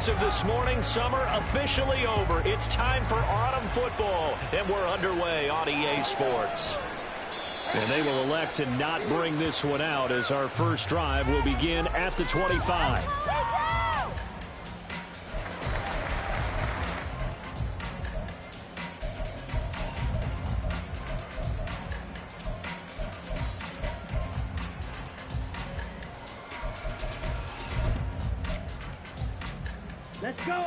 As of this morning, summer officially over. It's time for autumn football, and we're underway on EA Sports. And they will elect to not bring this one out as our first drive will begin at the 25. Let's go.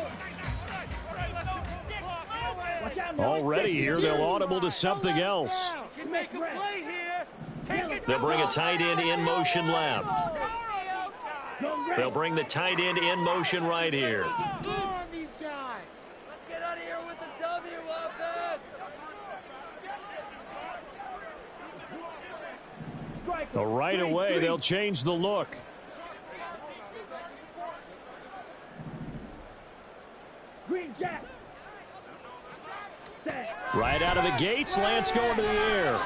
Already here, they'll audible to something else. They'll bring a tight end in motion left. They'll bring the tight end in motion right here. Let's get out of here with the W offense. Right away, they'll change the look. Right out of the gates, Lance going to the air.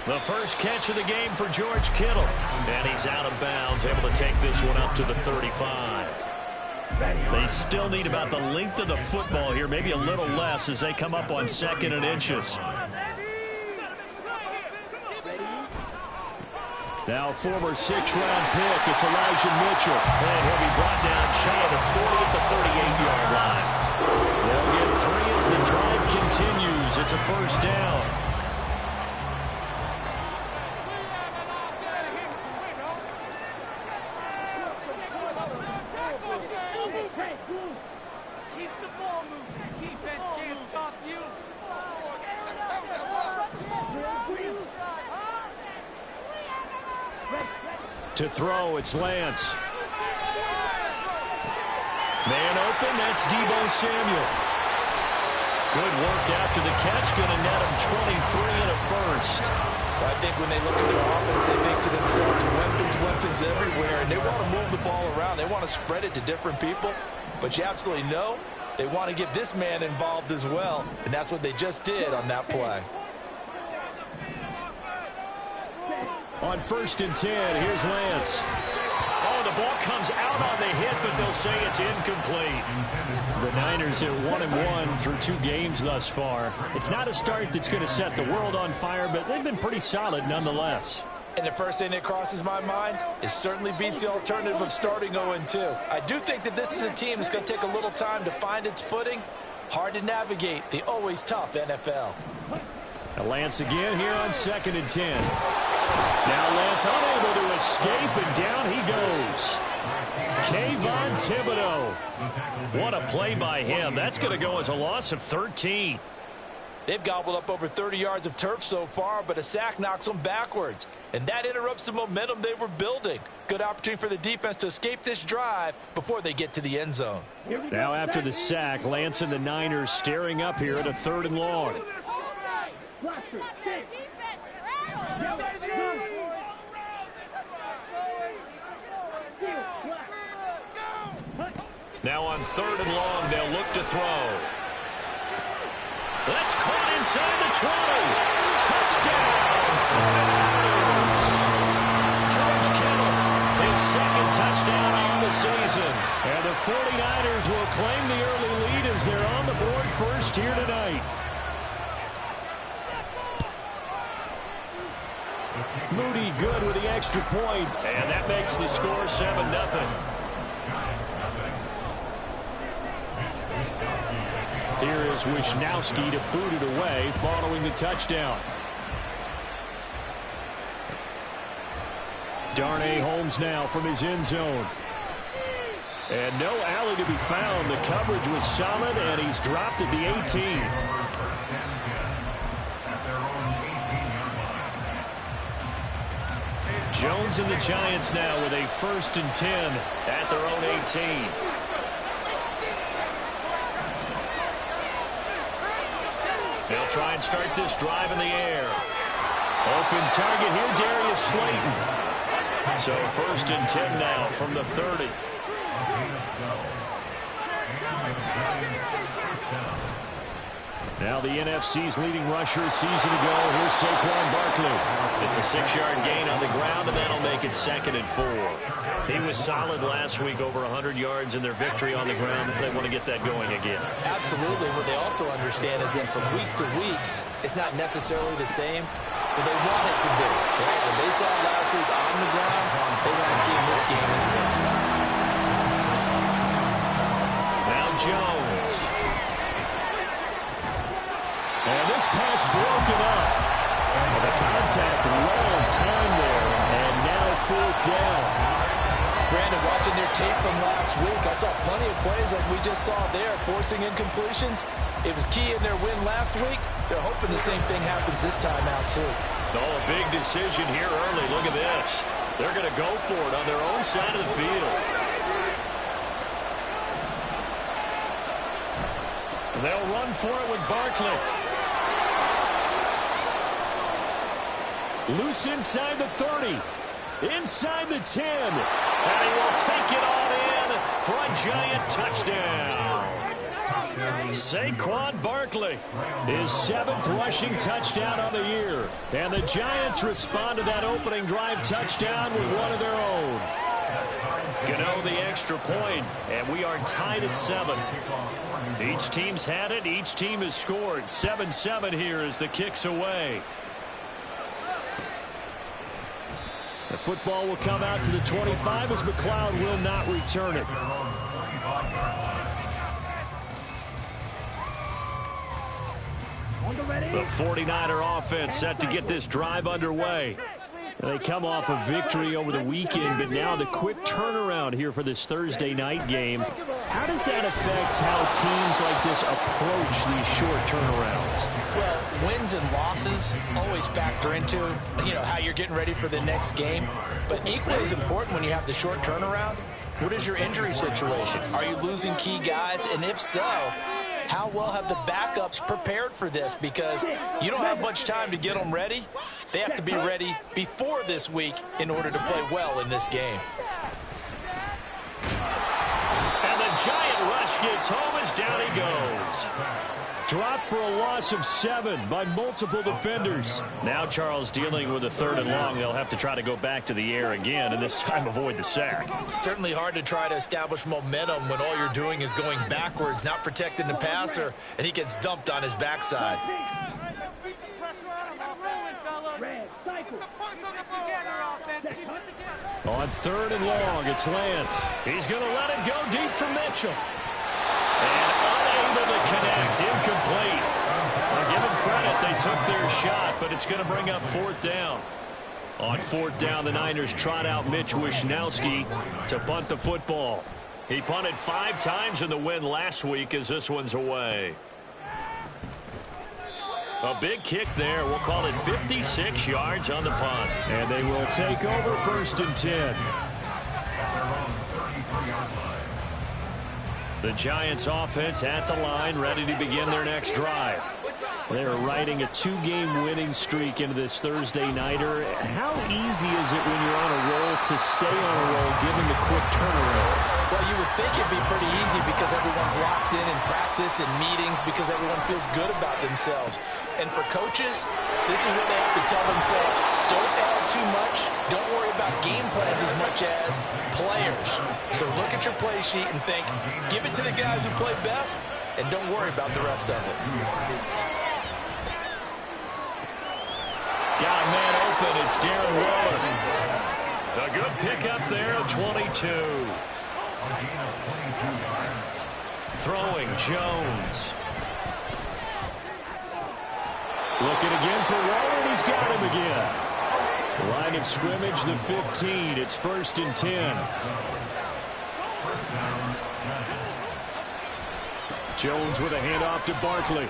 The first catch of the game for George Kittle. And he's out of bounds, able to take this one up to the 35. They still need about the length of the football here, maybe a little less as they come up on 2nd and inches. Now former 6th-round pick, it's Elijah Mitchell. And he'll be brought down shy of the 40 at the 38-yard line. They'll get 3 as the drive continues. It's a first down. Keep the ball moving. Defense can't stop you. To throw, it's Lance. Man open, that's Deebo Samuel. Good work after the catch, going to net him 23 and a first. Well, I think when they look at their offense, they think to themselves, weapons everywhere, and they want to move the ball around. They want to spread it to different people, but you absolutely know they want to get this man involved as well, and that's what they just did on that play. On 1st and 10, here's Lance. Oh, the ball comes out on the hit, but they'll say it's incomplete. The Niners are 1-1 through 2 games thus far. It's not a start that's going to set the world on fire, but they've been pretty solid nonetheless. And the first thing that crosses my mind is certainly beats the alternative of starting 0-2. I do think that this is a team that's going to take a little time to find its footing. Hard to navigate the always tough NFL. Now Lance again here on 2nd and 10. Now Lance unable to escape, and down he goes. Kayvon Thibodeaux. What a play by him. That's going to go as a loss of 13. They've gobbled up over 30 yards of turf so far, but a sack knocks them backwards. And that interrupts the momentum they were building. Good opportunity for the defense to escape this drive before they get to the end zone. Now after the sack, Lance and the Niners staring up here at a 3rd and long. Now on 3rd and long, they'll look to throw. That's caught inside the 20. Touchdown! George Kittle, his 2nd touchdown on the season. And the 49ers will claim the early lead as they're on the board first here tonight. Moody good with the extra point, and that makes the score 7-0. Here is Wisnowski to boot it away following the touchdown. Darnay Holmes now from his end zone. And no alley to be found. The coverage was solid, and he's dropped at the 18. Jones and the Giants now with a 1st and 10 at their own 18. They'll try and start this drive in the air. Open target here, Darius Slayton. So 1st and 10 now from the 30. Now the NFC's leading rusher a season ago. Here's Saquon Barkley. It's a 6-yard gain on the ground, and that'll make it 2nd and 4. He was solid last week, over 100 yards in their victory on the ground. They want to get that going again. Absolutely. What they also understand is that from week to week, it's not necessarily the same, but they want it to be. Right? When they saw it last week on the ground, they want to see in this game as well. Now Jones. And this pass broken up. Well, the contact right on time there, and now 4th down. Brandon, watching their tape from last week, I saw plenty of plays like we just saw there, forcing incompletions. It was key in their win last week. They're hoping the same thing happens this time out, too. Oh, a big decision here early. Look at this. They're going to go for it on their own side of the field. They'll run for it with Barkley. Loose inside the 30. Inside the 10. And he will take it all in for a giant touchdown. Saquon Barkley, his 7th rushing touchdown on the year. And the Giants respond to that opening drive touchdown with one of their own. Gano the extra point, and we are tied at 7. Each team's had it. Each team has scored. 7-7 here as the kick's away. The football will come out to the 25 as McLeod will not return it. The 49er offense set to get this drive underway. They come off a victory over the weekend, but now the quick turnaround here for this Thursday night game. How does that affect how teams like this approach these short turnarounds? Well, wins and losses always factor into, how you're getting ready for the next game. But equally as important when you have the short turnaround, what is your injury situation? Are you losing key guys? And if so, how well have the backups prepared for this? Because you don't have much time to get them ready. They have to be ready before this week in order to play well in this game. And the giant rush gets home as down he goes. Dropped for a loss of 7 by multiple defenders. Now Charles dealing with a 3rd and long. They'll have to try to go back to the air again, and this time avoid the sack. Certainly hard to try to establish momentum when all you're doing is going backwards, not protecting the passer, and he gets dumped on his backside. On 3rd and long, it's Lance. He's going to let it go deep for Mitchell. And unable to connect, incomplete. Well, give them credit, they took their shot, but it's going to bring up 4th down. On 4th down, the Niners trot out Mitch Wishnowski to punt the football. He punted 5 times in the win last week as this one's away. A big kick there. We'll call it 56 yards on the punt. And they will take over 1st and 10. The Giants offense at the line, ready to begin their next drive. They're riding a 2-game winning streak into this Thursday nighter. How easy is it when you're on a roll to stay on a roll given the quick turnaround? Well, you would think it'd be pretty easy because everyone's locked in practice and meetings because everyone feels good about themselves. And for coaches, this is what they have to tell themselves. Don't add too much. Don't worry about game plans as much as players. So look at your play sheet and think, give it to the guys who play best, and don't worry about the rest of it. Got a man open. It's Darren Waller. A good pickup there at 22. Throwing Jones. Looking again for Waller, and he's got him again. Line of scrimmage, the 15. It's 1st and 10. Jones with a handoff to Barkley.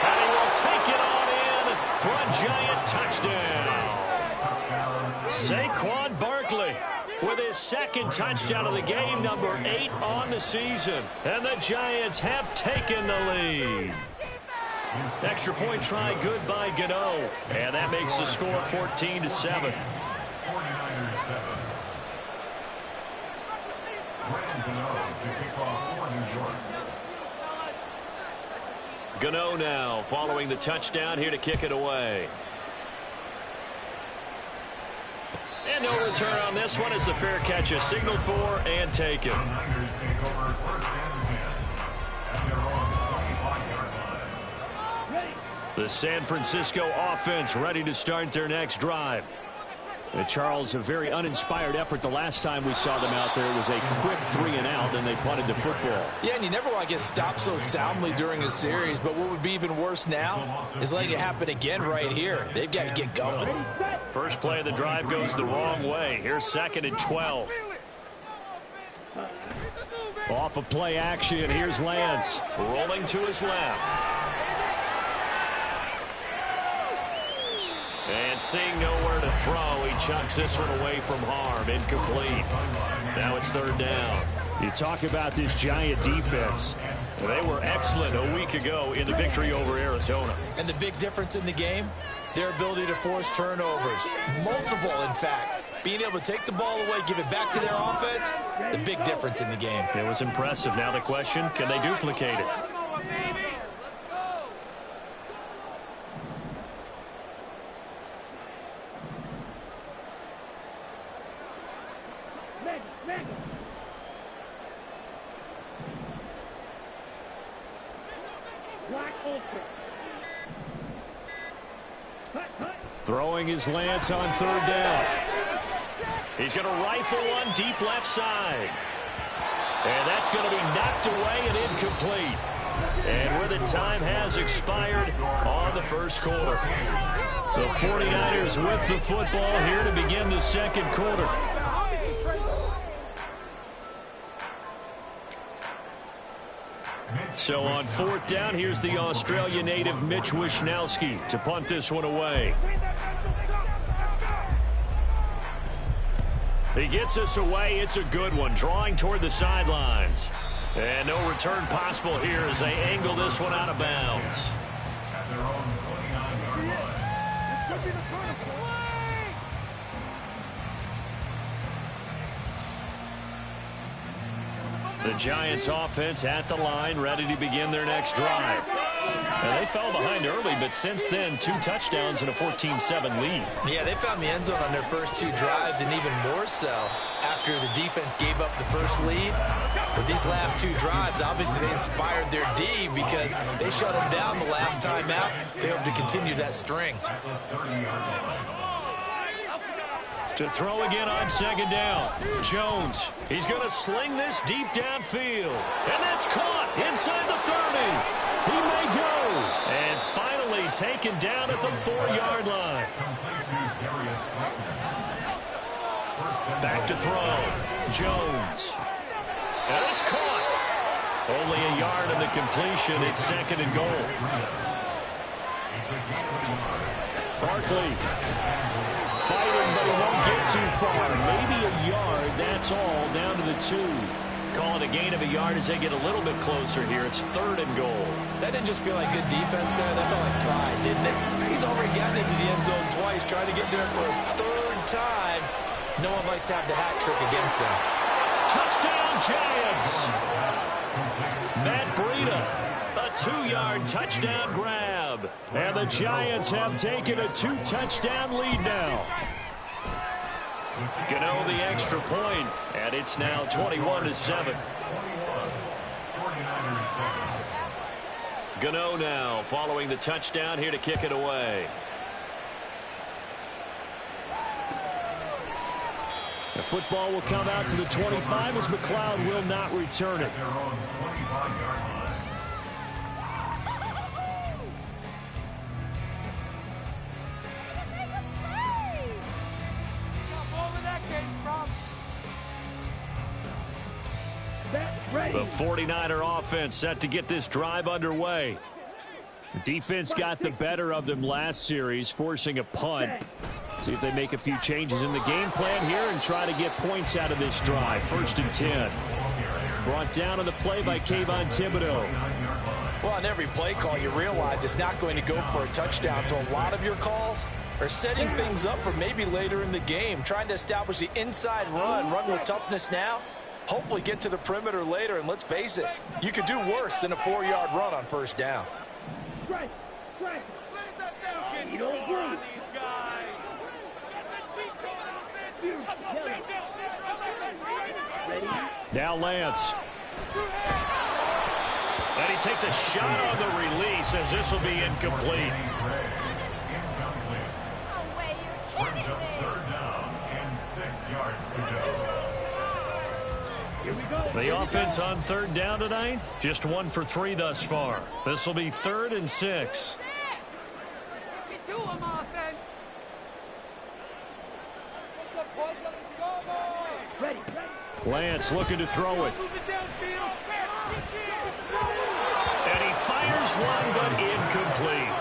And he will take it on in for a giant touchdown. Saquon Barkley with his 2nd touchdown of the game, number 8 on the season. And the Giants have taken the lead. Extra point try good by Gano. And that makes the score 14-7. Gano now following the touchdown here to kick it away. And no return on this one as the fair catch is signaled for and taken. The San Francisco offense ready to start their next drive. And Charles, a very uninspired effort the last time we saw them out there. It was a quick 3-and-out, and they punted the football. Yeah, and you never want to get stopped so soundly during a series, but what would be even worse now is letting it happen again right here. They've got to get going. First play of the drive goes the wrong way. Here's 2nd and 12. Off of play action, here's Lance. Rolling to his left. And seeing nowhere to throw, he chucks this one away from harm. Incomplete. Now it's 3rd down. You talk about this Giant defense. They were excellent a week ago in the victory over Arizona. And the big difference in the game, their ability to force turnovers. Multiple, in fact. Being able to take the ball away, give it back to their offense, the big difference in the game. It was impressive. Now the question, can they duplicate it? Throwing his Lance on 3rd down. He's going to rifle one deep left side. And that's going to be knocked away and incomplete. And where the time has expired on the first quarter. The 49ers with the football here to begin the second quarter. So on 4th down, here's the Australia native Mitch Wishnowsky to punt this one away. He gets us away. It's a good one, drawing toward the sidelines. And no return possible here as they angle this one out of bounds. The Giants offense at the line, ready to begin their next drive. Now, they fell behind early, but since then, 2 touchdowns and a 14-7 lead. Yeah, they found the end zone on their first 2 drives, and even more so after the defense gave up the first lead. But these last 2 drives, obviously they inspired their D because they shut them down the last time out. They hope to continue that string. To throw again on 2nd down. Jones. He's going to sling this deep downfield. And that's caught inside the 30. He may go. And finally taken down at the 4-yard line. Back to throw. Jones. And it's caught. Only a yard in the completion. It's 2nd and goal. Barkley. Fighting, but he won't get too far. Maybe a yard, that's all, down to the 2. Call it a gain of a yard as they get a little bit closer here. It's 3rd and goal. That didn't just feel like good defense there. That felt like pride, didn't it? He's already gotten into the end zone twice, trying to get there for a 3rd time. No one likes to have the hat trick against them. Touchdown, Giants! Matt Breida. A 2-yard touchdown grab. And the Giants have taken a 2-touchdown lead now. Gano the extra point, and it's now 21-7. Gano now following the touchdown here to kick it away. The football will come out to the 25 as McLeod will not return it. The 49er offense set to get this drive underway. Defense got the better of them last series, forcing a punt. See if they make a few changes in the game plan here and try to get points out of this drive. 1st and 10. Brought down on the play by Kayvon Thibodeau. Well, on every play call, you realize it's not going to go for a touchdown. So a lot of your calls are setting things up for maybe later in the game, trying to establish the inside run with toughness now. Hopefully get to the perimeter later, and let's face it, you could do worse than a 4-yard run on 1st down. Strike! Strike! You don't blink. Ready? Now Lance. And he takes a shot on the release as this will be incomplete. Here we go. The offense on third down tonight, just 1 for 3 thus far. This will be 3rd and 6. Do him offense. What's the point on the scoreboard? Ready. Lance looking to throw it. Move it downfield. And he fires one, but incomplete.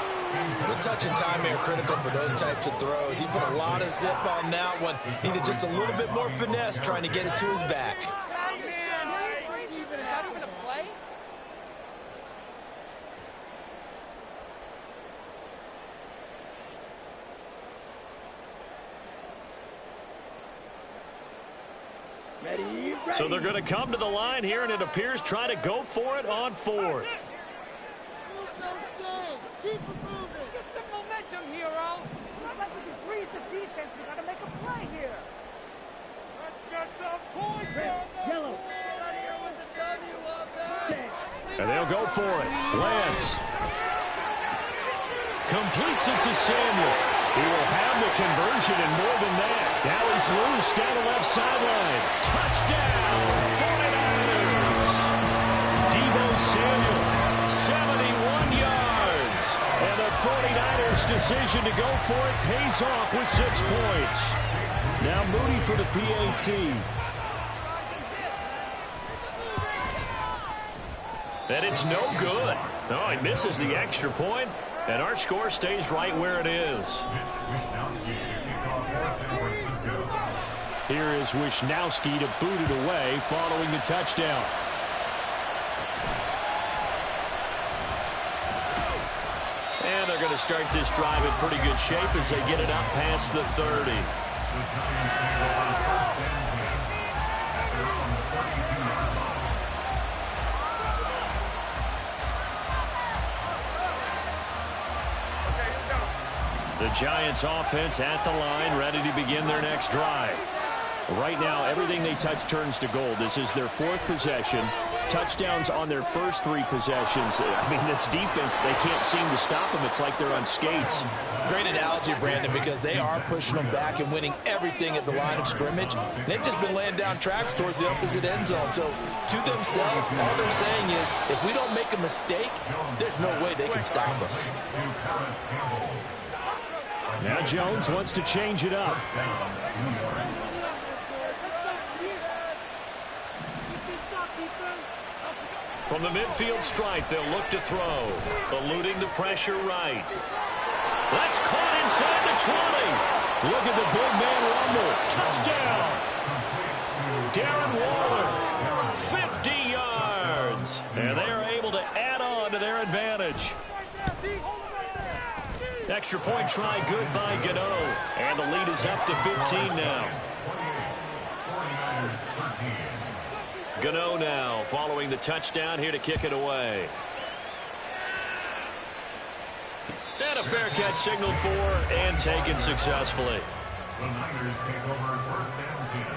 The touch and time are critical for those types of throws. He put a lot of zip on that one. Needed just a little bit more finesse trying to get it to his back. Ready. So they're going to come to the line here, and it appears try to go for it on 4th. Keep it moving. Get some momentum, hero. It's not like we can freeze the defense. We got to make a play here. Let's get some points on the Yellow. Get out of here with the W, offense. And they'll go for it. Lance completes it to Samuel. He will have the conversion and more than that. Now he's loose down the left sideline. Touchdown, 49ers. Deebo Samuel, 71 yards. And the 49ers' decision to go for it pays off with 6 points. Now Moody for the PAT. And it's no good. No, he misses the extra point, and our score stays right where it is. Here is Wishnowski to boot it away following the touchdown. And they're going to start this drive in pretty good shape as they get it up past the 30. The Giants offense at the line, ready to begin their next drive. Right now, everything they touch turns to gold. This is their 4th possession. Touchdowns on their first 3 possessions. I mean, this defense, they can't seem to stop them. It's like they're on skates. Great analogy, Brandon, because they are pushing them back and winning everything at the line of scrimmage. They've just been laying down tracks towards the opposite end zone. So, to themselves, all they're saying is, if we don't make a mistake, there's no way they can stop us. Now Jones wants to change it up. From the midfield stripe, they'll look to throw. Eluding the pressure right. That's caught inside the 20. Look at the big man rumble. Touchdown. Darren Waller, 50 yards. And they are able to add on to their advantage. Extra point try good by Gano. And the lead is up to 15 now. Gano now following the touchdown here to kick it away. And a fair catch signaled for and taken successfully. The Niners take over 1st and 10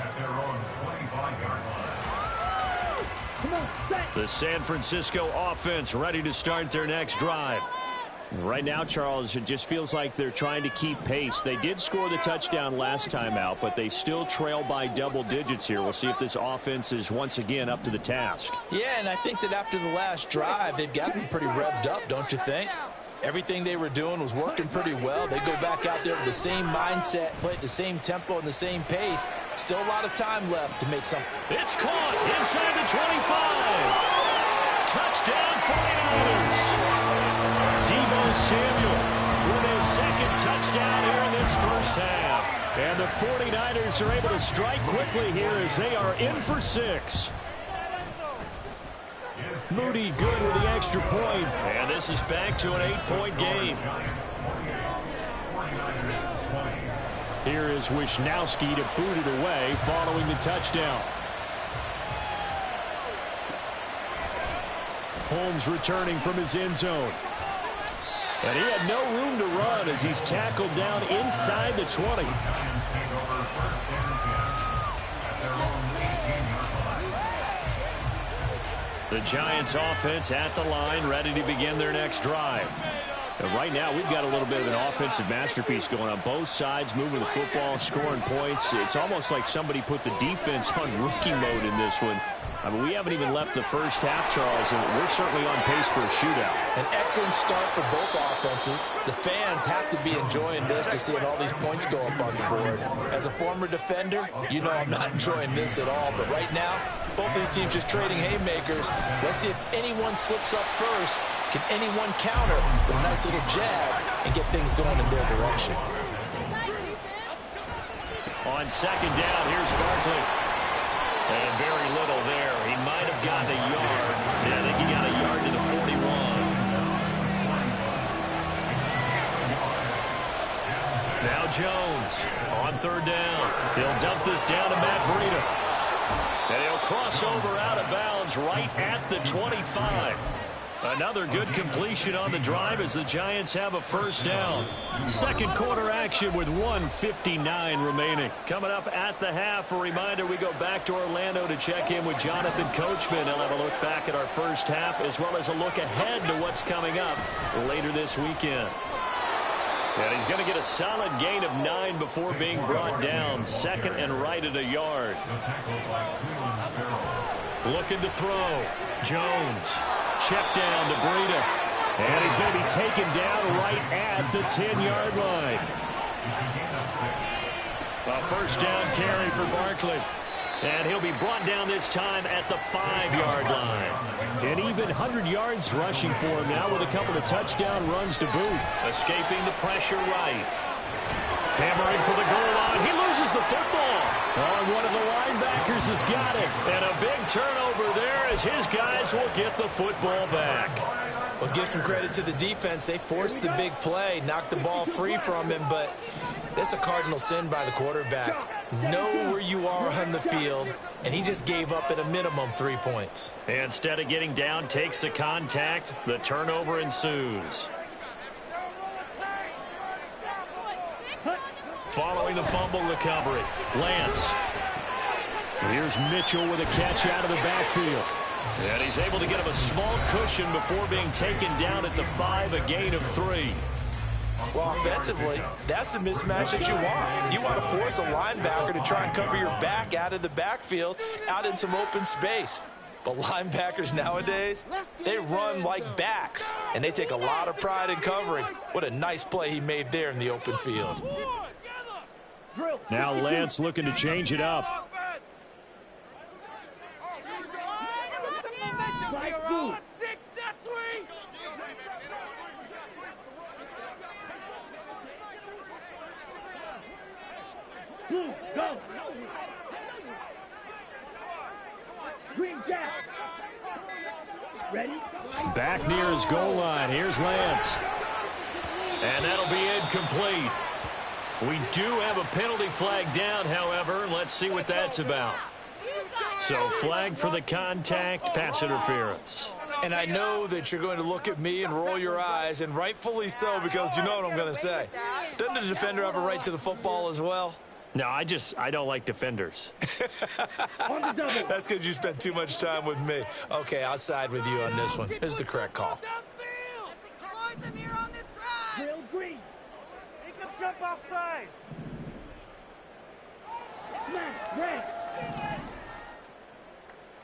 at their own 25-yard line. Come on, set. The San Francisco offense ready to start their next drive. Right now, Charles, it just feels like they're trying to keep pace. They did score the touchdown last time out, but they still trail by double digits here. We'll see if this offense is once again up to the task. Yeah, and I think that after the last drive, they've got to be pretty revved up, don't you think? Everything they were doing was working pretty well. They go back out there with the same mindset, play at the same tempo and the same pace. Still a lot of time left to make something. It's caught inside the 25. Touchdown 49ers. Deebo Samuel with his 2nd touchdown here in this first half. And the 49ers are able to strike quickly here as they are in for 6. Moody good with the extra point. And this is back to an 8-point game. Here is Wishnowski to boot it away following the touchdown. Holmes returning from his end zone. And he had no room to run as he's tackled down inside the 20. The Giants offense at the line, ready to begin their next drive. And right now, we've got a little bit of an offensive masterpiece going on both sides, moving the football, scoring points. It's almost like somebody put the defense on rookie mode in this one. I mean, we haven't even left the first half, Charles, and we're certainly on pace for a shootout. An excellent start for both offenses. The fans have to be enjoying this to seeing all these points go up on the board. As a former defender, you know I'm not enjoying this at all. But right now, both these teams just trading haymakers. Let's see if anyone slips up first. Can anyone counter with a nice little jab and get things going in their direction? On second down, here's Barkley. And very little there. He might have gotten a yard. Yeah, I think he got a yard to the 41. Now Jones on third down. He'll dump this down to Matt Breida. And he'll cross over out of bounds right at the 25. Another good completion on the drive as the Giants have a first down. Second quarter action with 1:59 remaining. Coming up at the half, a reminder we go back to Orlando to check in with Jonathan Coachman. He'll have a look back at our first half as well as a look ahead to what's coming up later this weekend. And he's going to get a solid gain of 9 before being brought down. Second and right at a yard. Looking to throw. Jones. Check down to Breida. And he's going to be taken down right at the 10-yard line. A first down carry for Barkley. And he'll be brought down this time at the 5-yard line. And even 100 yards rushing for him now with a couple of touchdown runs to boot. Escaping the pressure right. Hammering for the goal line. He loses the football. Oh, one of the linebackers has got it. And a big turnover there as his guys will get the football back. Well, give some credit to the defense. They forced the big play, knocked the ball free from him, but it's a cardinal sin by the quarterback. Know where you are on the field, and he just gave up at a minimum 3 points. Instead of getting down, takes the contact. The turnover ensues. Following the fumble recovery, Lance. Here's Mitchell with a catch out of the backfield. And he's able to get him a small cushion before being taken down at the 5, a gain of 3. Well, offensively, that's the mismatch that you want. You want to force a linebacker to try and cover your back out of the backfield, out in some open space. But linebackers nowadays, they run like backs, and they take a lot of pride in covering. What a nice play he made there in the open field. Now Lance looking to change it up. Go! Green Jack! Ready? Back near his goal line. Here's Lance. And that'll be incomplete. We do have a penalty flag down, however. Let's see what that's about. So flag for the contact, pass interference. And I know that you're going to look at me and roll your eyes, and rightfully so, because you know what I'm going to say. Doesn't the defender have a right to the football as well? No, I don't like defenders. That's because you spent too much time with me. Okay, I'll side with you on this one. This is the correct call. Let's exploit them here on this drive. Real green. Make them jump off sides. Matt, red.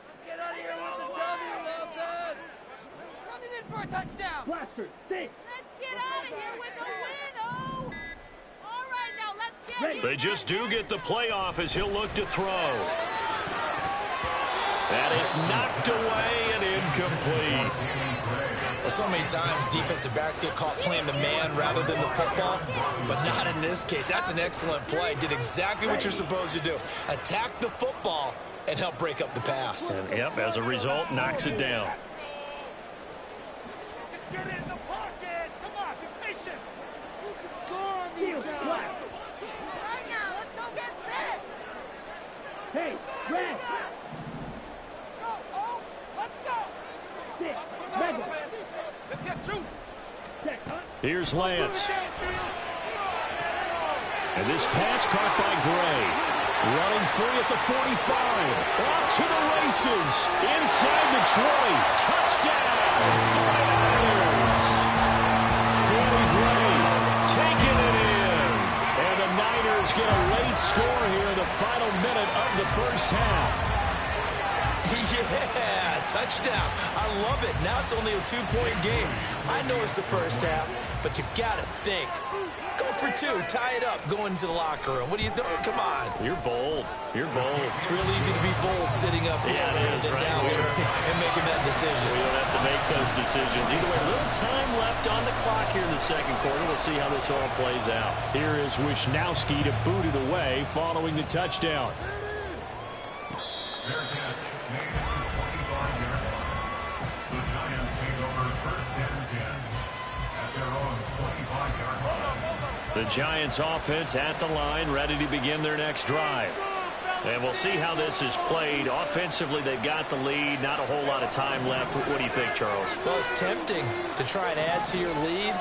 Let's get out of here with the W, Lopez. Running in for a touchdown. Blaster, stay. Let's get out of here with a win, oh! All right, now let's get it. They just do get the playoff as he'll look to throw. And it's knocked away and incomplete. Well, so many times defensive backs get caught playing the man rather than the football, but not in this case. That's an excellent play. Did exactly what you're supposed to do. Attack the football and help break up the pass. And, yep, as a result, knocks it down. Just get it in the pocket. Come on, be patient. Who can score on these guys? Right now, let's go get 6. Hey, red. Go, oh, let's go. Six. Mega. Let's get juice. Check, huh? Here's Lance. And this pass caught by Gray. Running free at the 45. Off to the races. Inside the 20. Touchdown. 49ers. Danny Gray taking it in. And the Niners get a late score here in the final minute of the first half. Yeah, touchdown. I love it. Now it's only a 2-point game. I know it's the first half, but you got to think. Go for 2. Tie it up. Go into the locker room. What are you doing? Come on. You're bold. You're bold. It's real easy to be bold sitting up here Yeah, it is, than right? down there and making that decision. We don't have to make those decisions. Either way, a little time left on the clock here in the second quarter. We'll see how this all plays out. Here is Wisnowski to boot it away following the touchdown. Their catch made at the 25-yard line. The Giants take over first and 10 at their own 25-yard line. The Giants offense at the line, ready to begin their next drive. And we'll see how this is played. Offensively, they've got the lead. Not a whole lot of time left. What do you think, Charles? Well, it's tempting to try and add to your lead,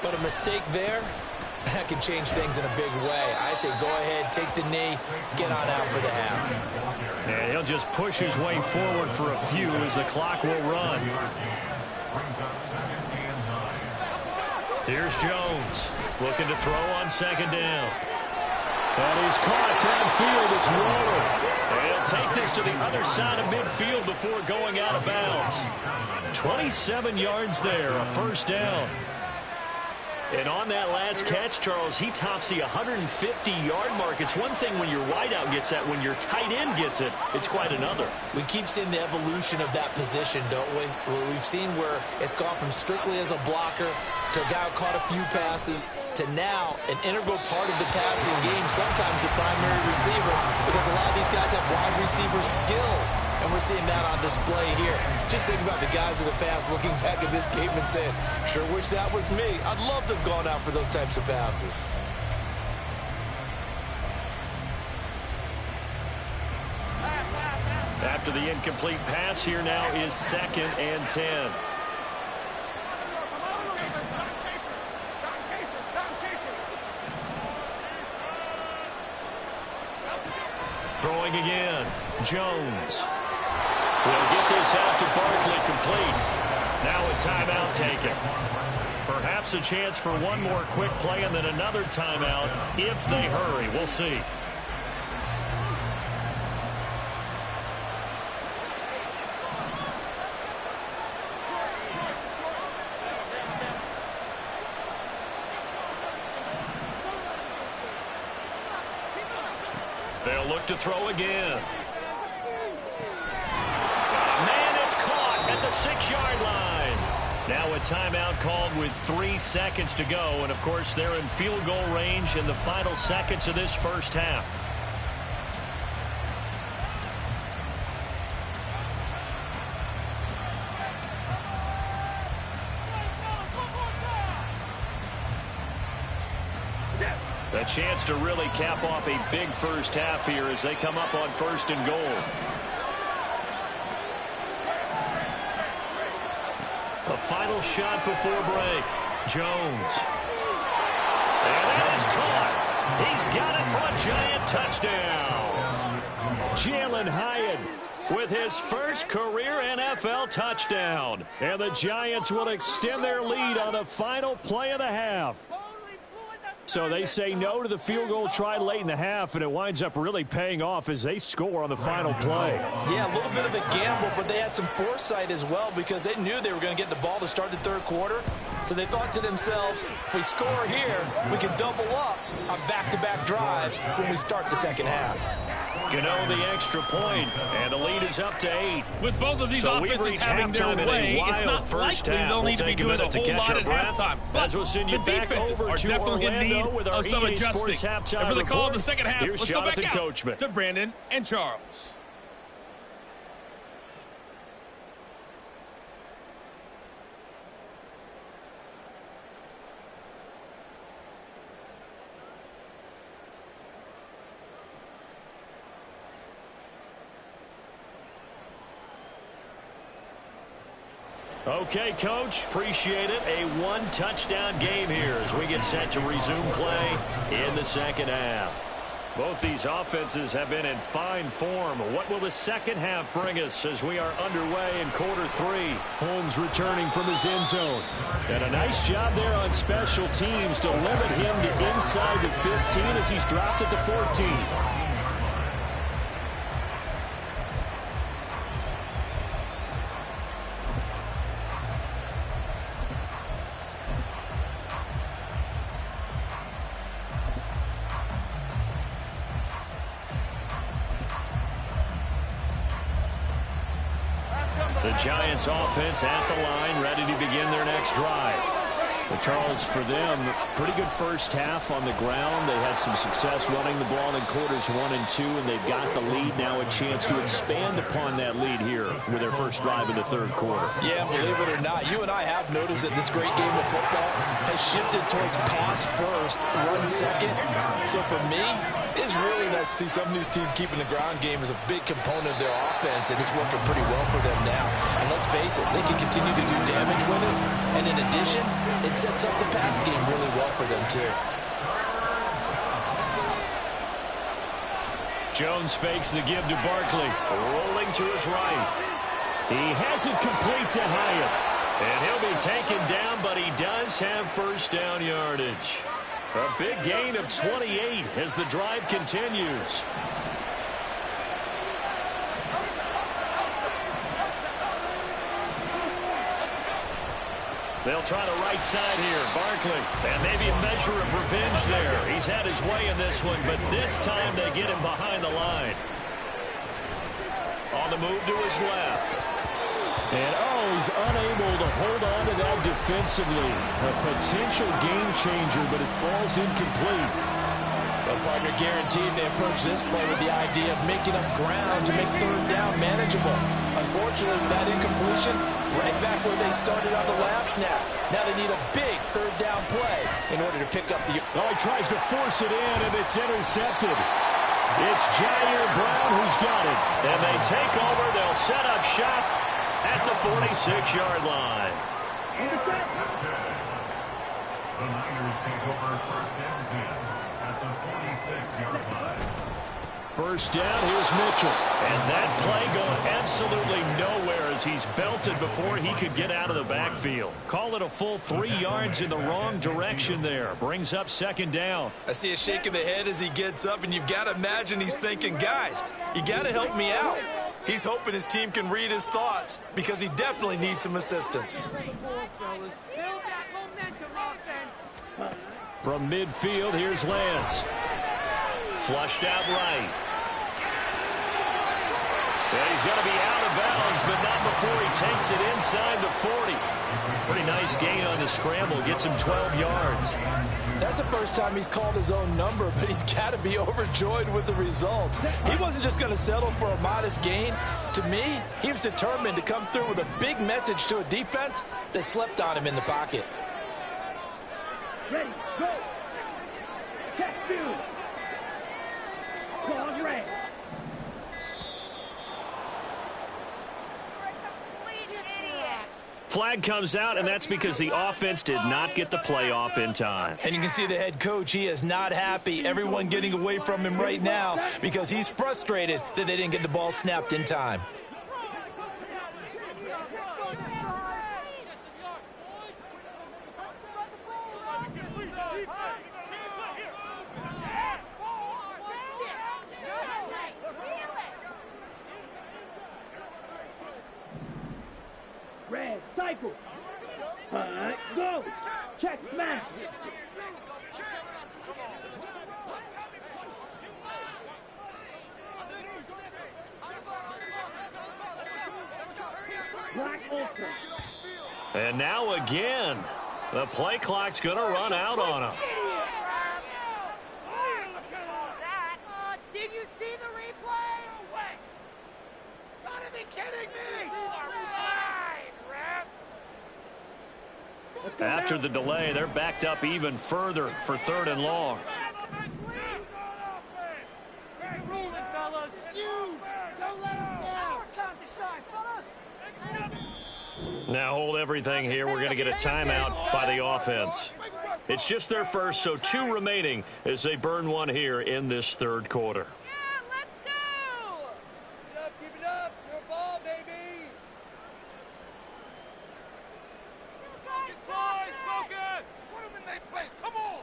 but a mistake there, that can change things in a big way. I say go ahead, take the knee, get on out for the half. And he'll just push his way forward for a few as the clock will run. Brings up second and 9. Here's Jones looking to throw on second down. And he's caught downfield. It's rolling. And he'll take this to the other side of midfield before going out of bounds. 27 yards there, a first down. And on that last catch, Charles, he tops the 150-yard mark. It's one thing when your wideout gets that. When your tight end gets it, it's quite another. We keep seeing the evolution of that position, don't we? Where we've seen where it's gone from strictly as a blocker to a guy who caught a few passes to now an integral part of the passing game, sometimes the primary receiver, because a lot of these guys have wide receiver skills, and we're seeing that on display here. Just think about the guys of the past looking back at this game and saying, sure wish that was me. I'd love to have gone out for those types of passes. After the incomplete pass, here now is second and 10. Throwing again. Jones will get this out to Barkley, complete. Now a timeout taken. Perhaps a chance for one more quick play and then another timeout if they hurry. We'll see. They'll look to throw again. Man, it's caught at the 6-yard line. Now a timeout called with 3 seconds to go. And, of course, they're in field goal range in the final seconds of this first half. A chance to really cap off a big first half here as they come up on first and goal. A final shot before break. Jones. And that is caught. He's got it for a Giant touchdown. Jalen Hyatt with his first career NFL touchdown. And the Giants will extend their lead on the final play of the half. So they say no to the field goal try late in the half, and it winds up really paying off as they score on the final play. Yeah, a little bit of a gamble, but they had some foresight as well because they knew they were going to get the ball to start the third quarter. So they thought to themselves, if we score here, we can double up on back-to-back drives when we start the second half. Gano the extra point, and the lead is up to 8. With both of these offenses having their way, it's not likely they'll need to be doing a whole lot at halftime. But we'll send you the back defenses over are to definitely in need Orlando with our of some EA adjusting. Sports And for the call of the report, second half, here's let's go back Jonathan out Coachman. to Brandon and Charles. Okay, Coach, appreciate it. A one-touchdown game here as we get set to resume play in the second half. Both these offenses have been in fine form. What will the second half bring us as we are underway in quarter 3? Holmes returning from his end zone. And a nice job there on special teams to limit him to inside the 15 as he's dropped at the 14. The Giants offense at the line, ready to begin their next drive. Well, Charles, for them, pretty good first half on the ground. They had some success running the ball in quarters 1 and 2, and they've got the lead now, a chance to expand upon that lead here with their first drive in the third quarter. Yeah, believe it or not, you and I have noticed that this great game of football has shifted towards pass first, run second. So for me, it's really nice to see some of these teams keeping the ground game as a big component of their offense, and it's working pretty well for them now. And let's face it, they can continue to do damage with it. And in addition, it sets up the pass game really well for them, too. Jones fakes the give to Barkley, rolling to his right. He has it complete to Hyatt. And he'll be taken down, but he does have first down yardage. A big gain of 28 as the drive continues. They'll try the right side here. Barkley. And maybe a measure of revenge there. He's had his way in this one, but this time they get him behind the line. On the move to his left. And, he's unable to hold on to that defensively. A potential game changer, but it falls incomplete. Well, partner, guaranteed they approach this play with the idea of making up ground to make third down manageable. Unfortunately, with that incompletion, right back where they started on the last snap. Now they need a big third down play in order to pick up the... he tries to force it in, and it's intercepted. It's Jair Brown who's got it. And they take over. They'll set up shop at the 46-yard line. The Niners take over first and 10 at the 46-yard line. First down, here's Mitchell. And that play going absolutely nowhere as he's belted before he could get out of the backfield. Call it a full 3 yards in the wrong direction there. Brings up second down. I see a shake of the head as he gets up, and you've got to imagine he's thinking, guys, you got to help me out. He's hoping his team can read his thoughts because he definitely needs some assistance. From midfield, here's Lance. Flushed out right. And he's going to be out of bounds, but not before he takes it inside the 40. Pretty nice gain on the scramble. Gets him 12 yards. That's the first time he's called his own number, but he's got to be overjoyed with the result. He wasn't just going to settle for a modest gain. To me, he was determined to come through with a big message to a defense that slept on him in the pocket. Ready, go. Check field. Claws red. Flag comes out, and that's because the offense did not get the play off in time. And you can see the head coach, he is not happy. Everyone getting away from him right now because he's frustrated that they didn't get the ball snapped in time. Red, cycle. Hunt, go. Check, smash. Black ultra. And now again, the play clock's going to run out on him. Did you see the replay? No way. Gotta be kidding me. You are fine, ref. After the delay, they're backed up even further for third and long. Hey, roll it, fellas. Huge. Don't let us down. Time to shine, fellas. Now hold everything here. We're going to get a timeout by the offense. It's just their first, so 2 remaining as they burn one here in this third quarter. Yeah, let's go! Keep it up, your ball, baby! Focus, boys, focus! Put them in their place, come on!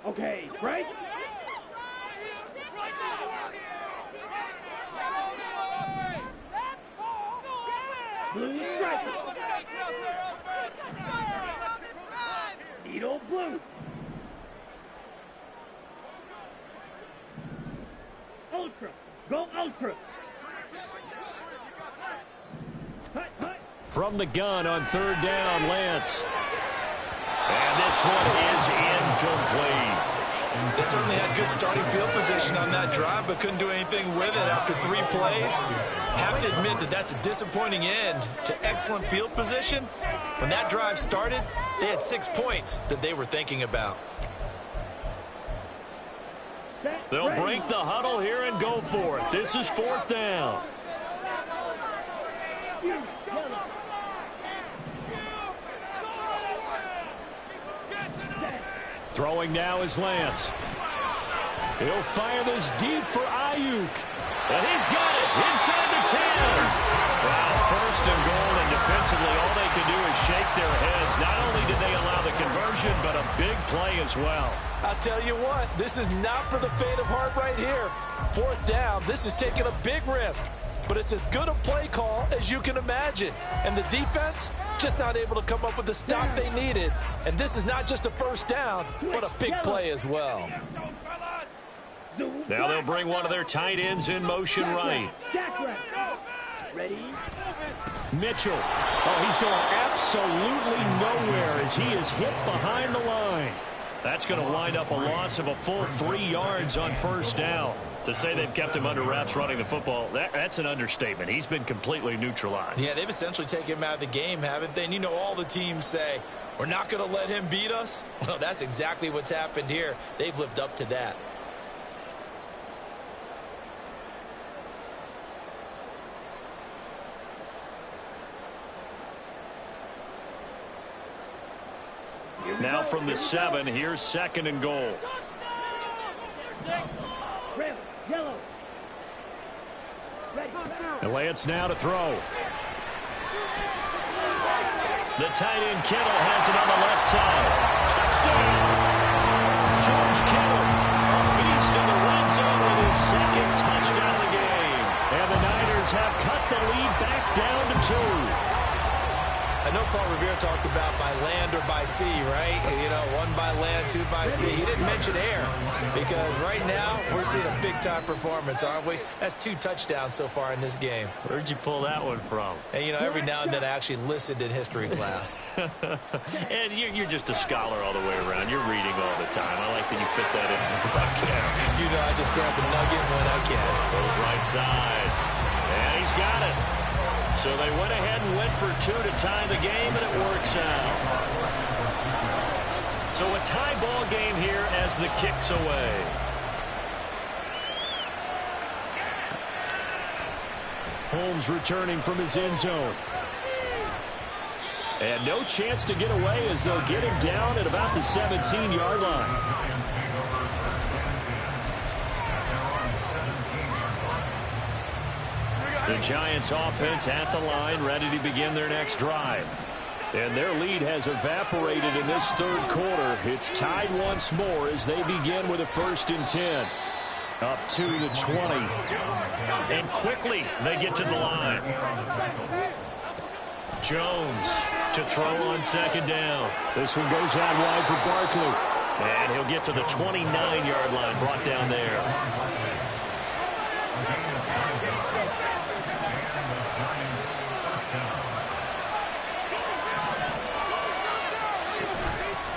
Okay, break. Blue strike. Needle blue. Ultra. Go ultra. Hut, hut. From the gun on 3rd down, Lance. And this one is incomplete. They certainly had good starting field position on that drive, but couldn't do anything with it after 3 plays. Have to admit that that's a disappointing end to excellent field position. When that drive started, they had 6 points that they were thinking about. They'll break the huddle here and go for it. This is 4th down. Throwing now is Lance. He'll fire this deep for Ayuk. And he's got it inside the 10. Wow, 1st and goal, and defensively all they can do is shake their heads. Not only did they allow the conversion, but a big play as well. I'll tell you what, this is not for the faint of heart right here. 4th down, this is taking a big risk. But it's as good a play call as you can imagine. And the defense just not able to come up with the stop they needed. And this is not just a 1st down, but a big play as well. Now they'll bring one of their tight ends in motion right. Ready? Mitchell. Oh, he's going absolutely nowhere as he is hit behind the line. That's going to wind up a loss of a full 3 yards on 1st down. To say they've kept him under wraps running the football, that's an understatement. He's been completely neutralized. Yeah, they've essentially taken him out of the game, haven't they? And you know all the teams say, we're not going to let him beat us. Well, that's exactly what's happened here. They've lived up to that. Now from the 7, here's 2nd and goal. Yellow. And Lance now to throw. The tight end Kittle has it on the left side. Touchdown! George Kittle, a beast in the red zone with his 2nd touchdown of the game. And the Niners have cut the lead back down to 2. I know Paul Revere talked about by land or by sea, right? You know, 1 by land, 2 by sea. He didn't mention air because right now we're seeing a big-time performance, aren't we? That's 2 touchdowns so far in this game. Where'd you pull that one from? And, you know, every now and then I actually listened in history class. And you're just a scholar all the way around. You're reading all the time. I like that you fit that in the broadcast. You know, I just grab the nugget when I can. Goes right side. And he's got it. So they went ahead and went for 2 to tie the game, and it works out. So a tie ball game here as the kick's away. Holmes returning from his end zone. And no chance to get away as they'll get him down at about the 17-yard line. The Giants offense at the line, ready to begin their next drive. And their lead has evaporated in this 3rd quarter. It's tied once more as they begin with a 1st and 10. Up to the 20. And quickly they get to the line. Jones to throw on 2nd down. This one goes out wide for Barkley. And he'll get to the 29-yard line, brought down there.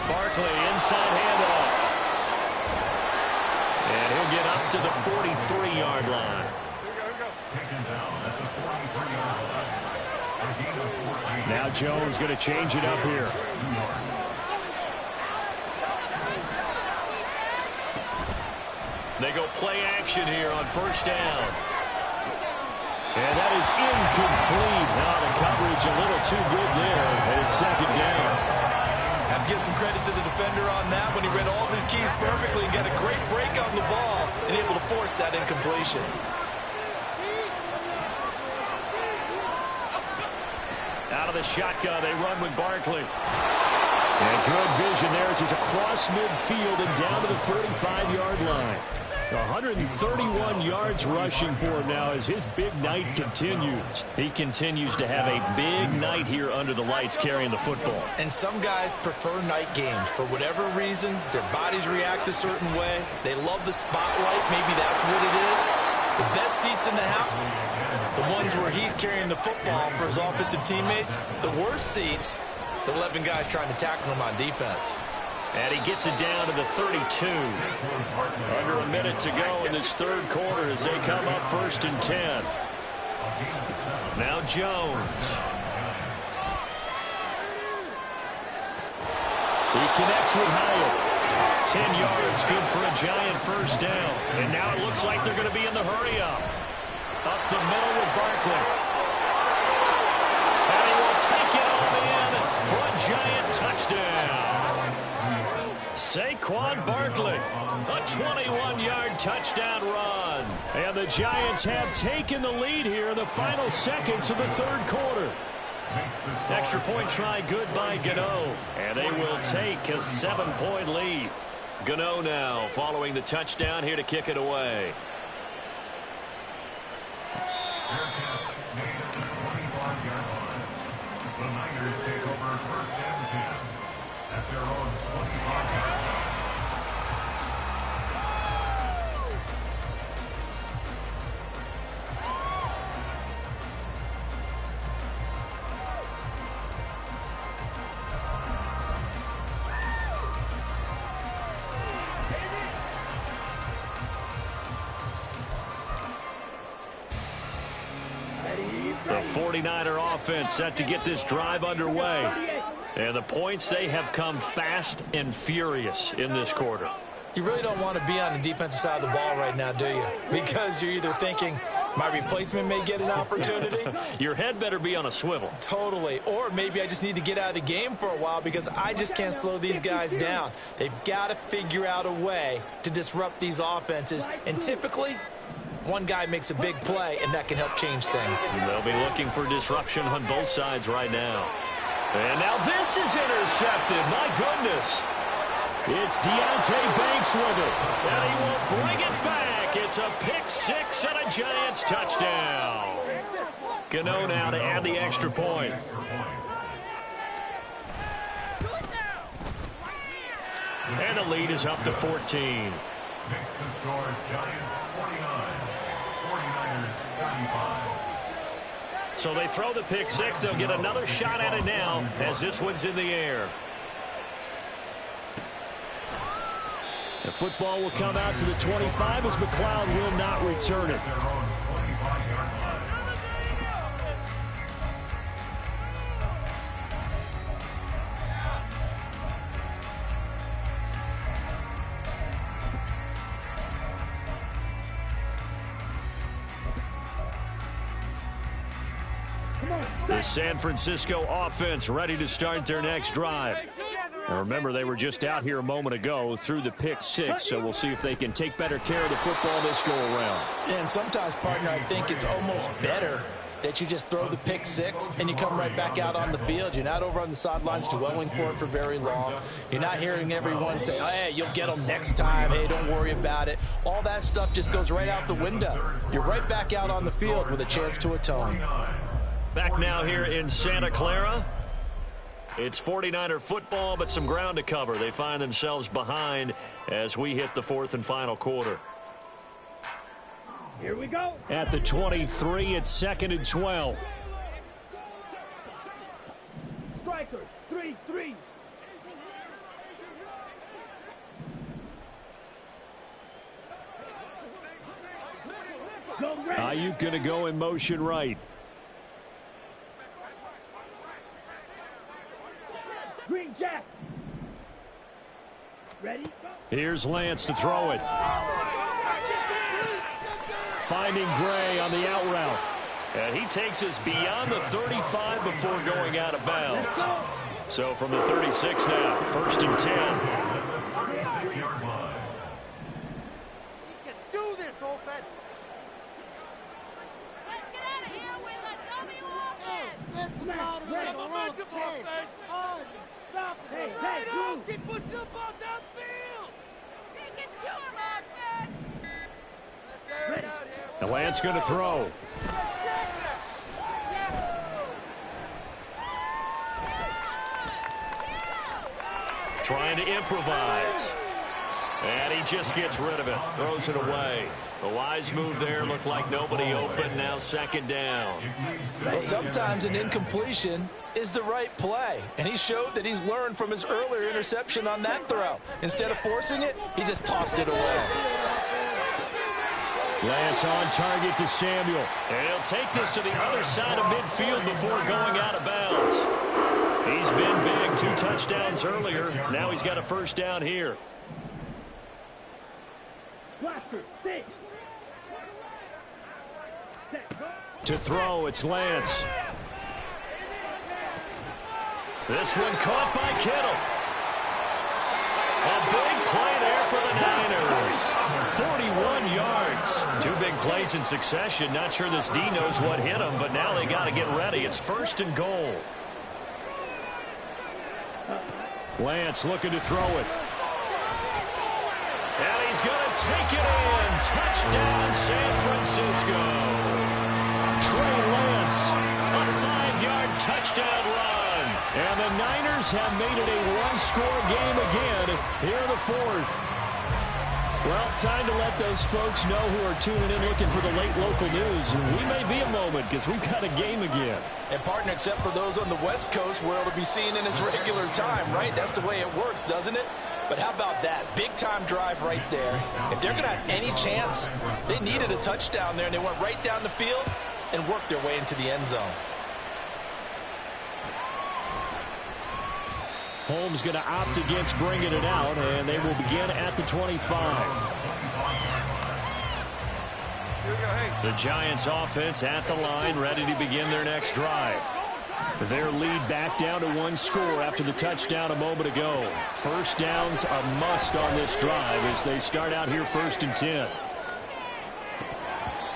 Barkley inside handoff. And he'll get up to the 43-yard line. Now Jones going to change it up here. They go play action here on first down. And that is incomplete. Now the coverage a little too good there, and it's second down. Have to give some credit to the defender on that when he read all of his keys perfectly and got a great break on the ball and able to force that incompletion. Out of the shotgun, they run with Barkley. And good vision there as he's across midfield and down to the 35-yard line. 131 yards rushing for him now as his big night continues. He continues to have a big night here under the lights carrying the football. And some guys prefer night games. For whatever reason, their bodies react a certain way. They love the spotlight. Maybe that's what it is. The best seats in the house, the ones where he's carrying the football for his offensive teammates. The worst seats, the 11 guys trying to tackle him on defense. And he gets it down to the 32. Under a minute to go in this third quarter as they come up 1st and 10. Now Jones. He connects with Hyatt. 10 yards, good for a Giant first down. And now it looks like they're going to be in the hurry-up. Up the middle with Barkley. And he will take it all in for a Giant touchdown. Saquon Barkley, a 21-yard touchdown run. And the Giants have taken the lead here in the final seconds of the third quarter. Extra point try good by Gano. And they will take a 7-point lead. Gano now following the touchdown here to kick it away. The Niners take over 1st and 10 at their own 25-yard line. The 49er offense set to get this drive underway. And the points, they have come fast and furious in this quarter. You really don't want to be on the defensive side of the ball right now, do you? Because you're either thinking, my replacement may get an opportunity. Your head better be on a swivel. Totally. Or maybe I just need to get out of the game for a while because I just can't slow these guys down. They've got to figure out a way to disrupt these offenses. And typically, one guy makes a big play, and that can help change things. And they'll be looking for disruption on both sides right now. And now this is intercepted. My goodness. It's Deonte Banks with it. And he will bring it back. It's a pick-6 and a Giants touchdown. Gano now to add the extra point. And the lead is up to 14. Makes the score Giants 49, 49ers 35. So they throw the pick-6. They'll get another shot at it now as this one's in the air. The football will come out to the 25 as McLeod will not return it. Their own 25-yard line. The San Francisco offense ready to start their next drive. And remember, they were just out here a moment ago through the pick-6, so we'll see if they can take better care of the football this go-around. And sometimes, partner, I think it's almost better that you just throw the pick-6 and you come right back out on the field. You're not over on the sidelines dwelling for it for very long. You're not hearing everyone say, oh, hey, you'll get them next time. Hey, don't worry about it. All that stuff just goes right out the window. You're right back out on the field with a chance to atone. Back now here in Santa Clara. It's 49er football, but some ground to cover. They find themselves behind as we hit the fourth and final quarter. Here we go. At the 23, it's 2nd and 12. Strikers, 3-3. Go red. Ayuk going to go in motion right. Green Jack. Ready? Go. Here's Lance to throw it. Finding Gray on the out route. And he takes us beyond the 35 before going out of bounds. So from the 36 now, 1st and 10. He can do this, offense. Let's get out of here with a W offense. That's about it. Hey, momentum offense. Unstoppable. Hey, Hey, Drew. keep pushing the ball downfield. Take it to him, offense. Let's air it out here. And Lance going to throw. Trying to improvise. And he just gets rid of it. Throws it away. The wise move there. Looked like nobody open. Now 2nd down. Well, sometimes an incompletion is the right play. And he showed that he's learned from his earlier interception on that throw. Instead of forcing it, he just tossed it away. Lance on target to Samuel. And he'll take this to the other side of midfield before going out of bounds. He's been big. 2 touchdowns earlier. Now he's got a 1st down here. To throw, it's Lance. This one caught by Kittle. A big play there for the Niners. 41 yards. 2 big plays in succession. Not sure this D knows what hit him, but now they got to get ready. It's 1st and goal. Lance looking to throw it. And he's going to take it in. Touchdown, San Francisco. Trey Lance, a 5-yard touchdown run. And the Niners have made it a 1-score game again here in the 4th. Well, time to let those folks know who are tuning in looking for the late local news. We may be a moment because we've got a game again. And, partner, except for those on the West Coast where it'll be seen in its regular time, right? That's the way it works, doesn't it? But how about that? Big-time drive right there. If they're going to have any chance, they needed a touchdown there, and they went right down the field and worked their way into the end zone. Holmes going to opt against bringing it out, and they will begin at the 25. The Giants offense at the line, ready to begin their next drive. Their lead back down to 1 score after the touchdown a moment ago. 1st down's a must on this drive as they start out here 1st and 10.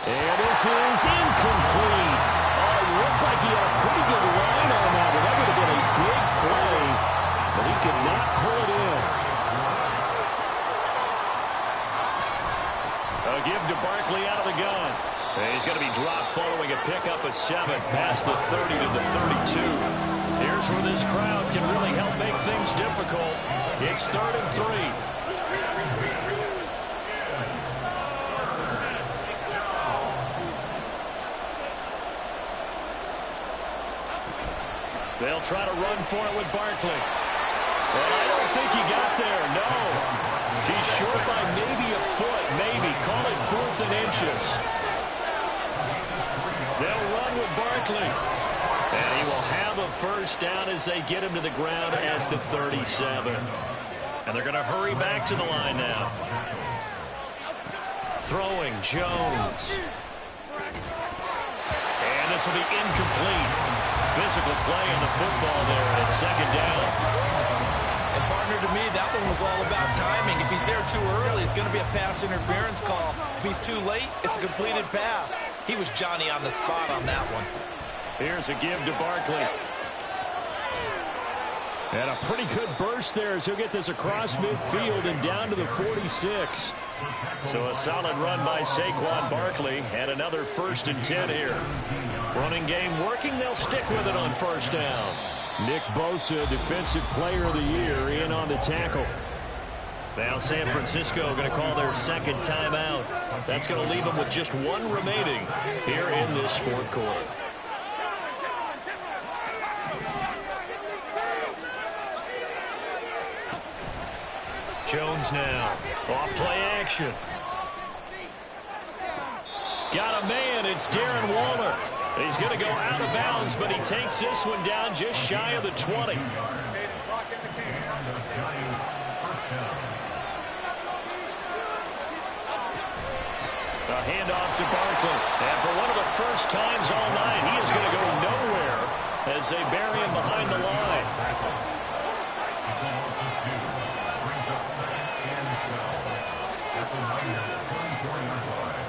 And this is incomplete. Oh, it looked like he had a pretty good line on that one. That would have been a big play, but he could not pull it in. A give to Barkley out of the gun. And he's going to be dropped following a pickup of 7 past the 30 to the 32. Here's where this crowd can really help make things difficult. It's 3rd and 3. They'll try to run for it with Barkley. Well, I don't think he got there, no. He's short by maybe a foot, maybe. Call it 4th and inches. They'll run with Barkley. And he will have a 1st down as they get him to the ground at the 37. And they're going to hurry back to the line now. Throwing, Jones. And this will be incomplete. Physical play in the football there, and it's 2nd down. And, partner, to me, that one was all about timing. If he's there too early, it's going to be a pass interference call. If he's too late, it's a completed pass. He was Johnny on the spot on that one. Here's a give to Barkley. And a pretty good burst there as he'll get this across midfield and down to the 46. So a solid run by Saquon Barkley and another 1st and 10 here. Running game working. They'll stick with it on 1st down. Nick Bosa, Defensive Player of the Year, in on the tackle. Now San Francisco going to call their 2nd timeout. That's going to leave them with just 1 remaining here in this 4th quarter. Jones now. Off play action. Got a man. It's Darren Waller. He's going to go out of bounds, but he takes this one down just shy of the 20. handoff to Barkley. And for one of the first times all night, he is going to go nowhere as they bury him behind the line. It's a loss of 2. Brings up 2nd and 12. At the Niners' 24-yard line.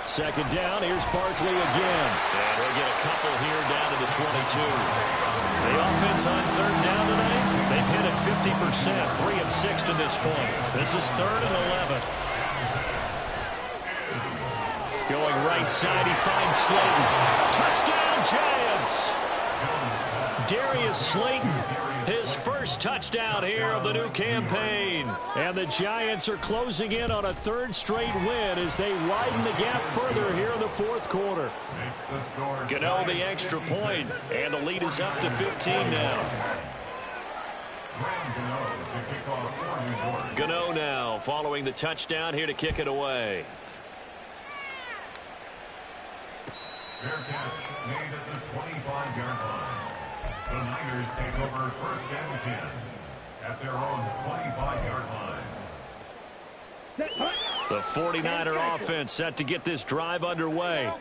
Second down, here's Barkley again. And he'll get a couple here down to the 22. The offense on third down tonight, they've hit it 50%, 3 of 6 to this point. This is 3rd and 11. Going right side, he finds Slayton. Touchdown, Giants! Darius Slayton, his first touchdown here of the new campaign. And the Giants are closing in on a 3rd straight win as they widen the gap further here in the 4th quarter. Gano the extra point, and the lead is up to 15 now. Gano now following the touchdown here to kick it away. Fair catch made at the 25-yard line. The Niners take over 1st and 10 at their own 25-yard line. The 49er offense set to get this drive underway.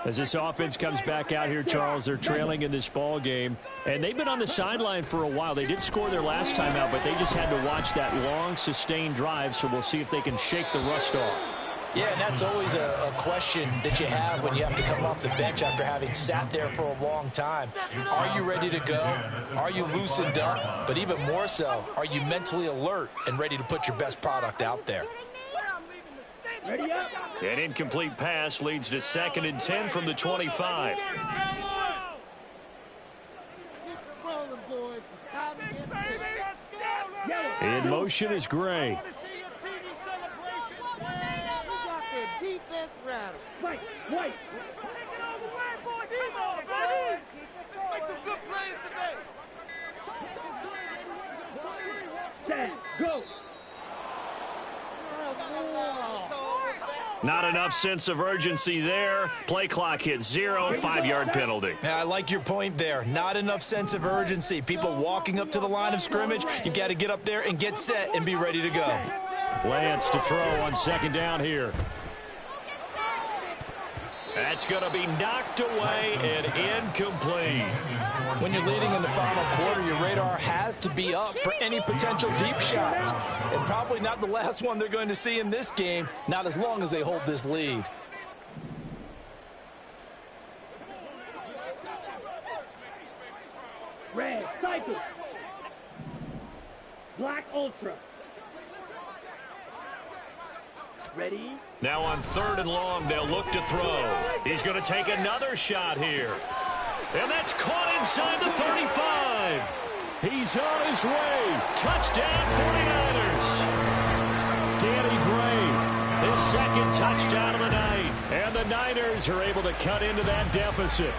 As this offense comes back out here, Charles, they're trailing in this ball game. And they've been on the sideline for a while. They did score their last time out, but they just had to watch that long, sustained drive. So we'll see if they can shake the rust off. Yeah, and that's always a question that you have when you have to come off the bench after having sat there for a long time. Are you ready to go? Are you loosened up? But even more so, are you mentally alert and ready to put your best product out there? Ready up. An incomplete pass leads to 2nd and 10 from the 25. In motion is Gray. White, white. Make some good plays today. Set, go. Not enough sense of urgency there. Play clock hit 0, 5-yard penalty. Yeah, I like your point there. Not enough sense of urgency. People walking up to the line of scrimmage, you've got to get up there and get set and be ready to go. Lance to throw on 2nd down here. That's going to be knocked away and incomplete. When you're leading in the final quarter, your radar has to be up for any potential deep shots. And probably not the last one they're going to see in this game, not as long as they hold this lead. Red, cycle. Black Ultra. Ready? Now on 3rd and long, they'll look to throw. He's going to take another shot here. And that's caught inside the 35. He's on his way. Touchdown, 49ers. Danny Gray, his 2nd touchdown of the night. And the Niners are able to cut into that deficit.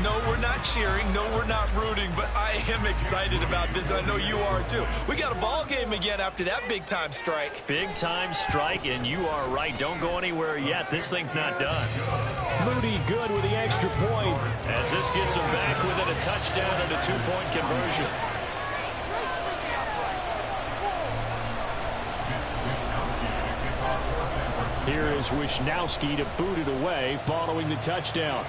No, we're not cheering. No, we're not rooting. But I am excited about this, and I know you are too. We got a ball game again after that big-time strike. Big-time strike, and you are right. Don't go anywhere yet. This thing's not done. Moody good with the extra point as this gets him back within a touchdown and a 2-point conversion. Here is Wisnowski to boot it away following the touchdown.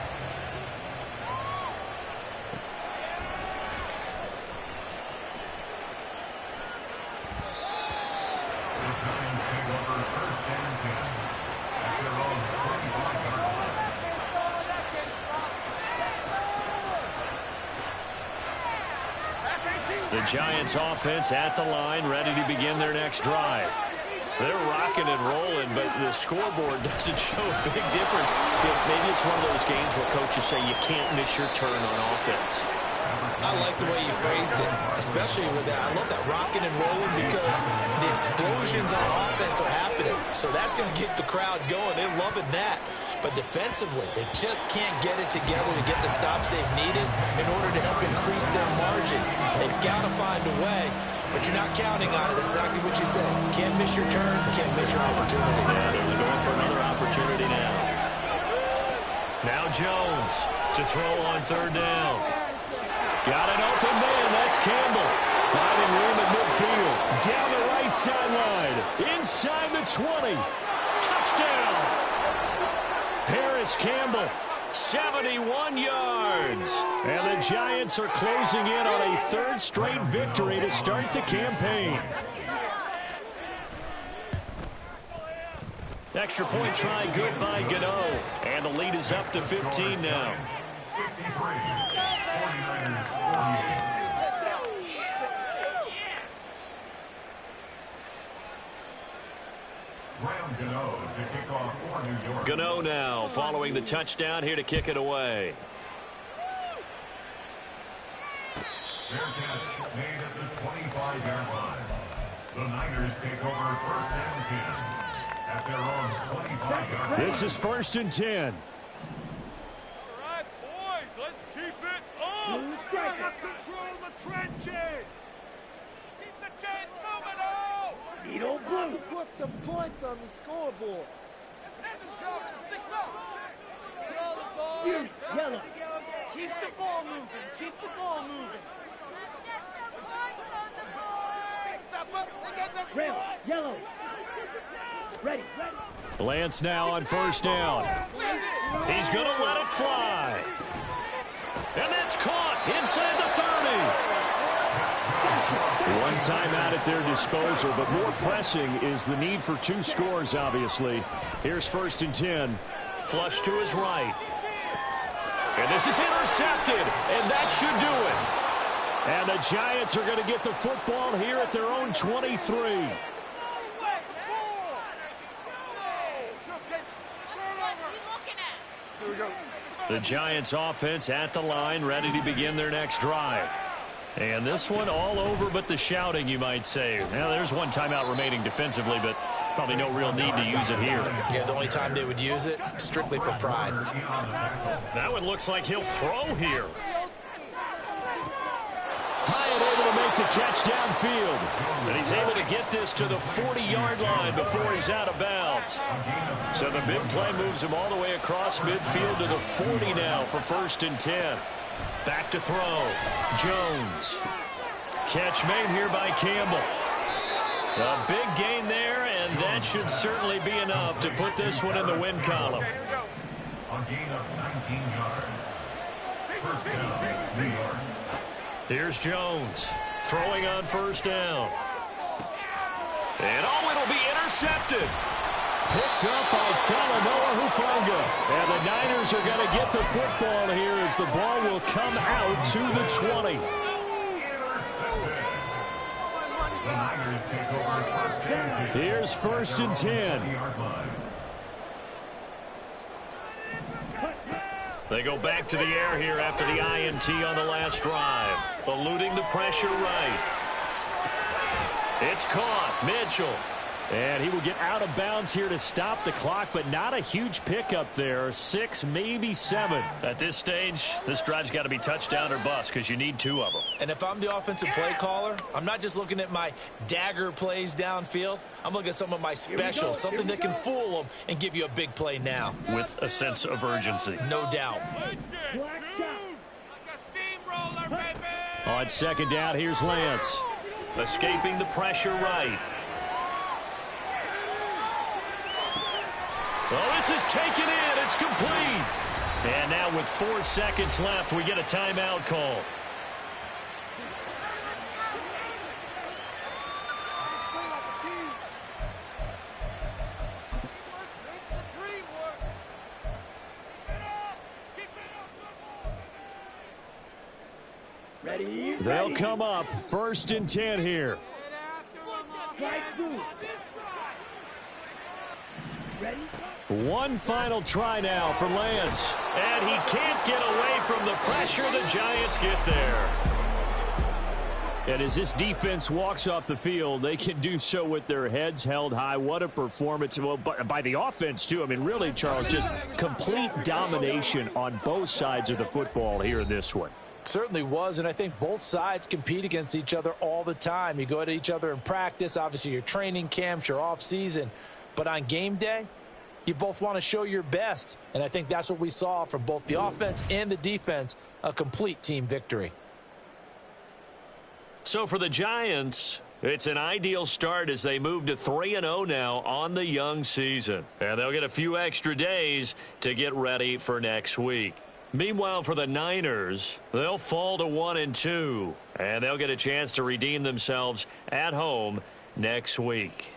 The Giants offense at the line, ready to begin their next drive. They're rocking and rolling, but the scoreboard doesn't show a big difference. Maybe it's one of those games where coaches say you can't miss your turn on offense. I like the way you phrased it, especially with that. I love that rocking and rolling because the explosions on offense are happening. So that's going to get the crowd going. They're loving that. But defensively, they just can't get it together to get the stops they've needed in order to help increase their margin. They've got to find a way, but you're not counting on it. That's exactly what you said. Can't miss your turn, can't miss your opportunity. Yeah, they're going for another opportunity now. Now Jones to throw on 3rd down. Got an open man. That's Campbell. Finding room at midfield. Down the right sideline. Inside the 20. Touchdown. Paris Campbell. 71 yards. And the Giants are closing in on a third straight victory to start the campaign. Extra point try good by Gano. And the lead is up to 15 now. 63, 49ers 48. Graham Gano to kick off for New York. Gano now following the touchdown here to kick it away. Fair catch made at the 25-yard line. The Niners take over first and 10 at their own 25-yard line. This is first and 10. All right, boys, let's keep it up. Let's control the trenches. Keep the chains moving, oh! Beetle blue. Put some points on the scoreboard. Let's end this job at 6-0. Roll the ball. Use yellow. Keep the ball moving. Keep the ball moving. Let's get some points on the board. Stop up. They got nothing. Red, yellow. Ready. Lance now on first down. He's going to let it fly. And that's caught inside the 30. One timeout at their disposal, but more pressing is the need for 2 scores, obviously. Here's first and 10. Flush to his right. And this is intercepted, and that should do it. And the Giants are going to get the football here at their own 23. The Giants offense at the line, ready to begin their next drive. And this one all over but the shouting, you might say. Now, there's one timeout remaining defensively, but probably no real need to use it here. Yeah, the only time they would use it, strictly for pride. That one looks like he'll throw here. Hyatt able to make the catch downfield. And he's able to get this to the 40-yard line before he's out of bounds. So the big play moves him all the way across midfield to the 40 now for first and 10. Back to throw. Jones. Catch made here by Campbell. A big gain there, and that should certainly be enough to put this one in the win column. A gain of 19 yards. First down, New York. Here's Jones throwing on first down. And it'll be intercepted. Picked up by Talanoa Hufanga. And the Niners are going to get the football here as the ball will come out to the 20. The Niners take over first and 10. Here's first and 10. They go back to the air here after the INT on the last drive. Eluding the pressure right. It's caught. Mitchell. And he will get out of bounds here to stop the clock, but not a huge pickup there. 6, maybe 7. At this stage, this drive's got to be touchdown or bust because you need 2 of them. And if I'm the offensive play caller, I'm not just looking at my dagger plays downfield. I'm looking at some of my specials, something that can fool them and give you a big play now. With a sense of urgency. No doubt. On second down, here's Lance. Escaping the pressure right. Oh, this is taken in. It's complete. And now with 4 seconds left, we get a timeout call. Ready? They'll come up first and 10 here. Strike 2. Ready? One final try now for Lance. And he can't get away from the pressure. The Giants get there. And as this defense walks off the field, they can do so with their heads held high. What a performance. Well, by the offense, too. I mean, really, Charles, just complete domination on both sides of the football here in this one. Certainly was, and I think both sides compete against each other all the time. You go at each other in practice, obviously your training camps, your off-season. But on game day, you both want to show your best. And I think that's what we saw from both the offense and the defense, a complete team victory. So for the Giants, it's an ideal start as they move to 3-0 now on the young season. And they'll get a few extra days to get ready for next week. Meanwhile, for the Niners, they'll fall to 1-2, and they'll get a chance to redeem themselves at home next week.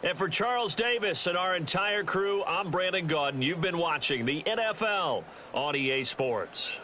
And for Charles Davis and our entire crew, I'm Brandon Gaudin. You've been watching the NFL on EA Sports.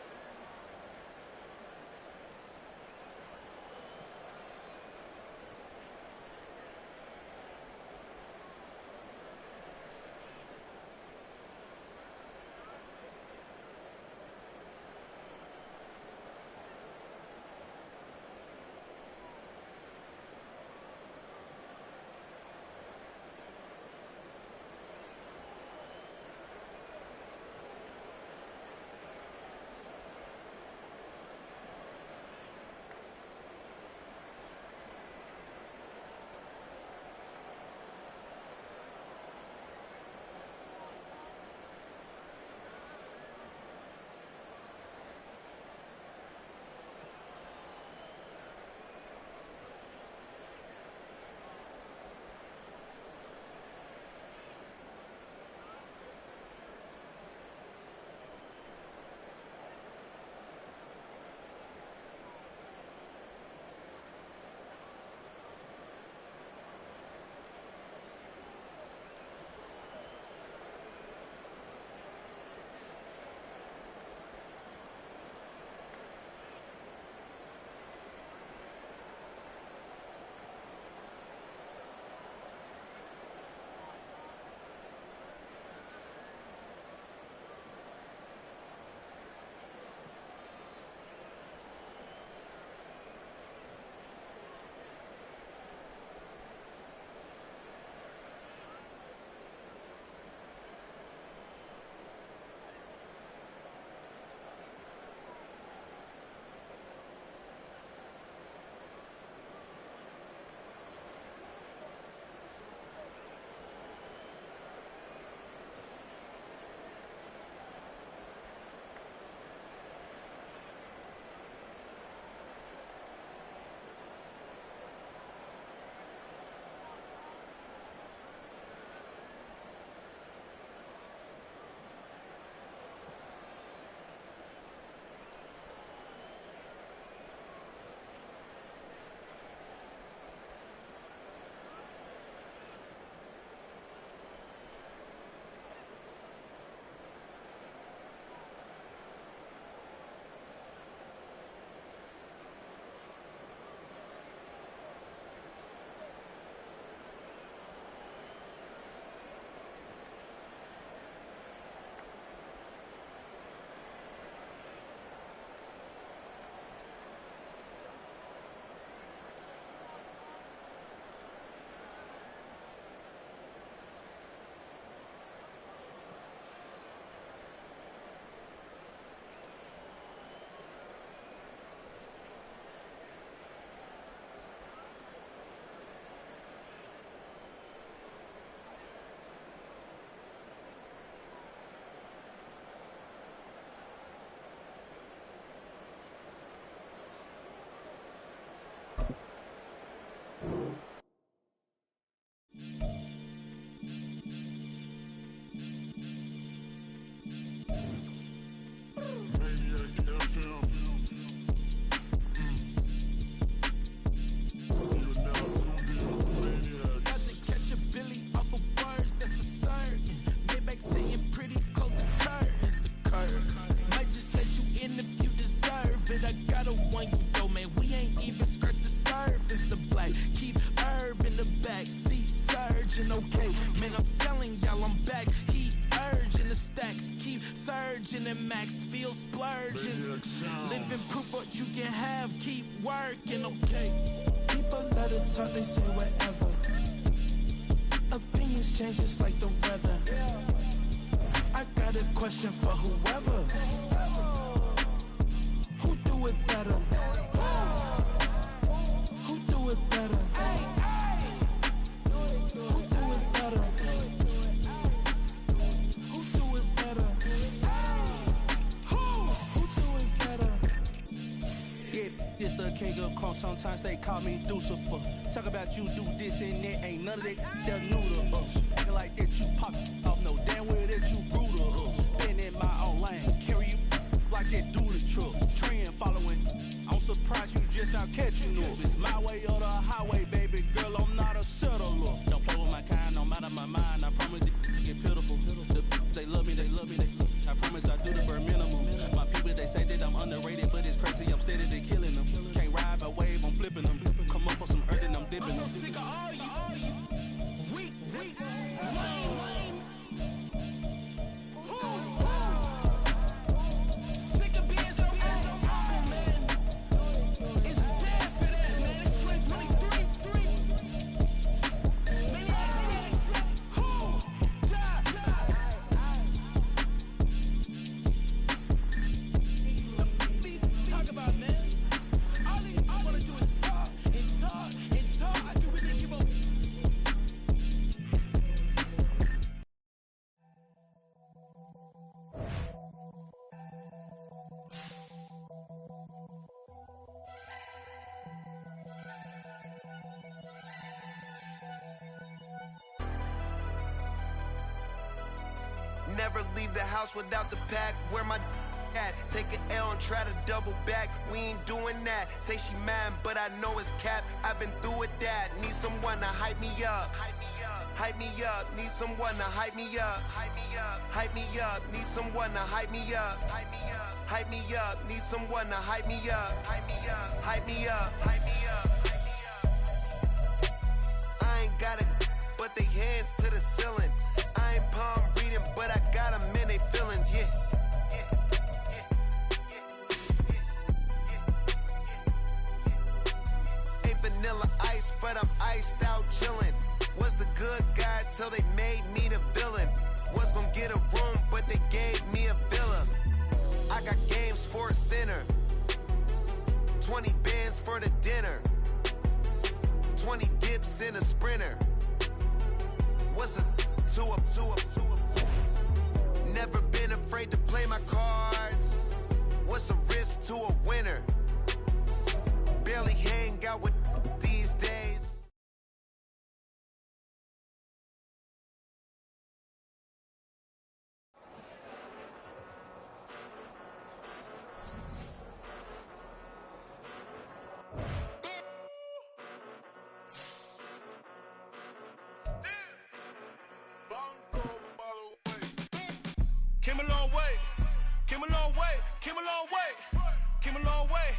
and max feel splurging. Living proof what you can have, keep working, okay? People let it talk, they say whatever. Opinions change just like the weather. I got a question for whoever. Who do it better? Who do it better? Who do it better? Who do it better? Who do it better? Yeah, it's the little crunk, sometimes they call me Lucifer. Talk about you do this and that, ain't none of that they're new to us. Acting like that you pop off, no damn well that you grew to us. Been in my own lane, carry you like that duty truck. Trend following, I'm surprised you just not catching up. It's my way or the highway, baby girl, I'm not a settler. Don't play with my kind, no matter my mind, I promise it get pitiful. They love me, they love me, they love me. I promise I do the bare minimum. My people, they say that I'm underrated, but it's crazy, I'm steady, they killing them. Can't ride a wave, I'm flipping them. Come up for some earth and I'm dipping them. I'm so sick of all you weak, lame. Sick of being so humble, man. It's bad for that, man. It's 2023. Maniacs, who? Die. Talk about, man. All I wanna do is talk and talk and talk. I can really give up. Never leave the house without the pack. Where my at? Take an L and try to double back. We ain't doing that. Say she mad, but I know it's cap. I've been through with that. Need someone to hype me up. Hype me up. Need someone to hype me up. Hype me up. Need someone to hype me up. Hype me up. Need someone to hype me up. Hype me up. I ain't got it, but they hands to the ceiling. I ain't palm reading, but I got them in they feelings, yeah. Ain't vanilla ice, but I'm iced out chillin'. Was the good guy till they made me the villain. Was gonna get a room, but they gave me a villa. I got Game Sports Center. 20 bands for the dinner. 20 dips in a Sprinter. What's a 2 up? Never been afraid to play my cards. What's a risk to a winner? Barely hang out with these days. Came a long way, came a long way, came a long way, came a long way.